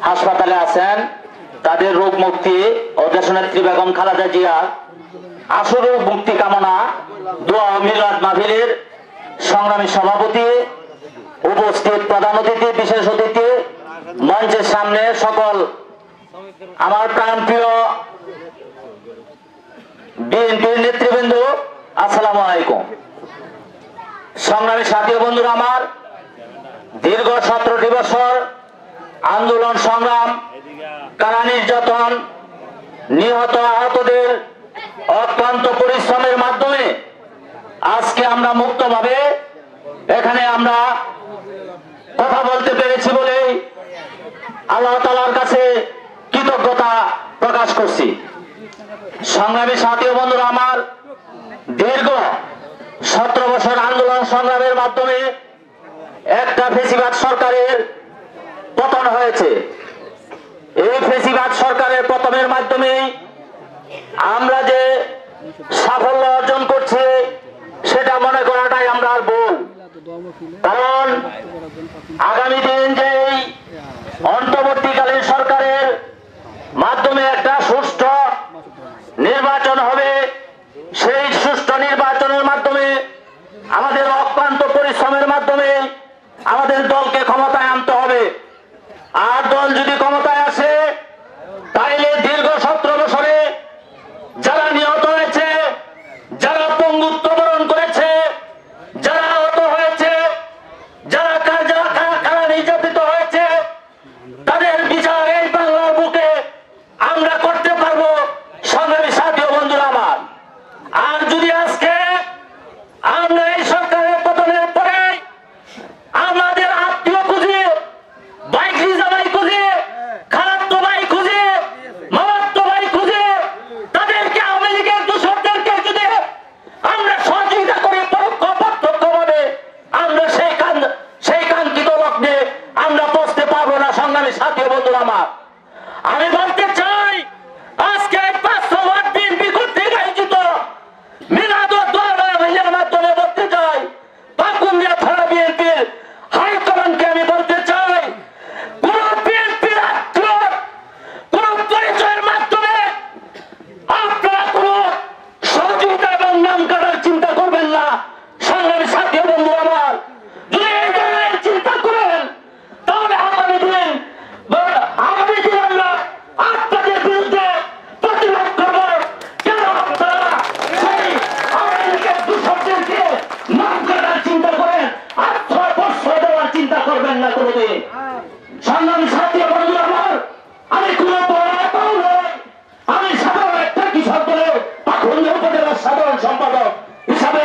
হাসপাতালে আছেন তাদের রোগ মুক্তি ও দেশনেত্রী বেগম খালেদা জিয়া আশু মুক্তি কামনা দোয়া মিলাদ মাহফিলের সংগ্রামী সভাপতি, উপস্থিত প্রধান অতিথি, বিশেষ অতিথি, মঞ্চের সামনে সকল আমার প্রাণপ্রিয় বিএনপির নেতৃবৃন্দ, আসসালামু আলাইকুম। সংগ্রামী সাথী বন্ধুরা, আমার দীর্ঘ 17টি বছর আন্দোলন সংগ্রাম, কারা নির্যাতন, নিহত আহতদের অক্লান্ত পরিশ্রমের মাধ্যমে আজকে আমরা মুক্তভাবে এখানে আমরা কথা বলতে পেরেছি বলে আল্লাহ তাআলার কাছে কৃতজ্ঞতা প্রকাশ করছি। সংগ্রামী সাথী বন্ধুরা, আমার দীর্ঘ 17 বছর আন্দোলন সংগ্রামের মাধ্যমে একটা ফেসিবাদ সরকারের পতন হয়েছে। এই ফেসিবাদ সরকারের পতনের মাধ্যমে আমরা যে সাফল্য অর্জন করছি সেটা মনে করাটাই আমরা ভুল। কারণ আগামী দিন যে অন্তর্বর্তীকালীন সরকারের মাধ্যমে একটা সুষ্ঠু নির্বাচন হবে, সেই সুষ্ঠু নির্বাচনের মাধ্যমে আমাদের অক্লান্ত পরিশ্রমের মাধ্যমে আমাদের দলকে ক্ষমতায় আনতে হবে। আর দল যদি ক্ষমতায় আসে তাইলে দীর্ঘ 17 বছরে যারা নিহত হয়েছে, যারা পঙ্গুত্ব বরণ করেছে, যারা আহত হয়েছে, যারা কারা নির্যাতিত হয়েছে, তাদের বিচার এই বাংলার বুকে আমরা করতে পারবো। সংগ্রামী সাথী বন্ধুরা আমার, আর যদি আজকে আমরা এই সরকারের পতনের পরে আমাদের আত্মীয় খুঁজে, বাইক জামাই খুঁজে, খালাতো ভাই খুঁজে, মামাতো ভাই খুঁজে, তাদেরকে আওয়ামী লীগের দূষকদেরকে যদি আমরা সহযোগিতা করি পরোক্ষ প্রত্যক্ষভাবে, আমরা সেই কাঙ্ক্ষিত লক্ষ্যে আমরা পৌঁছতে পারবো না। সংগ্রামী সাথী বন্ধুরা আমার, আমি বলতে চাই আজকে 500 ওয়াট বিএনপি কর্তৃক আয়োজিত মিলাদ ও দোয়া মাহফিলের মাধ্যমে বলতে চাই, পাকুন্দিয়া থানা বিএনপির হাইকমান্ডকে আমি বলতে চাই, কোন বিএনপির আত্মীয় কোন পরিচয়ের মাধ্যমে আপনারা কোন সহযোগিতা এবং নাম কাটার চিন্তা করবেন না। সংগ্রামী সাথী বন্ধু আমার, যদি এই ধরনের চিন্তা করেন তাহলে আগামী দিন আমরা আপনাদের বিরুদ্ধে প্রতিবাদ করব। কেন আপনারা সেই আওয়ামী লীগের দূষকদেরকে নাম কাটার চিন্তা করেন, প্রশ্রয় দেওয়ার চিন্তা করবেন না কোনোদিন। সংগ্রামী সাথী বন্ধু আমার, আমি কোন বড় নই, আমি সাধারণ একটা কৃষক দলের পাকুন্দিয়া উপজেলার সাধারণ সম্পাদক হিসাবে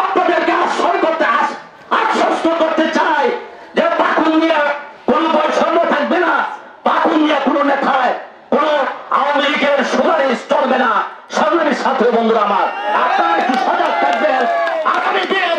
আপনাদেরকে আশ্বস্ত করতে চাই যে পাকুন্দিয়া কোন বৈষম্য থাকবে না, পাকুন্দিয়া কোন নেতায় কোন আওয়ামী লীগের সুপারিশ চলবে না। সংগ্রামী সাথী বন্ধুরা আমার, আপনারা একটু সজাগ থাকবেন। আগামী দিন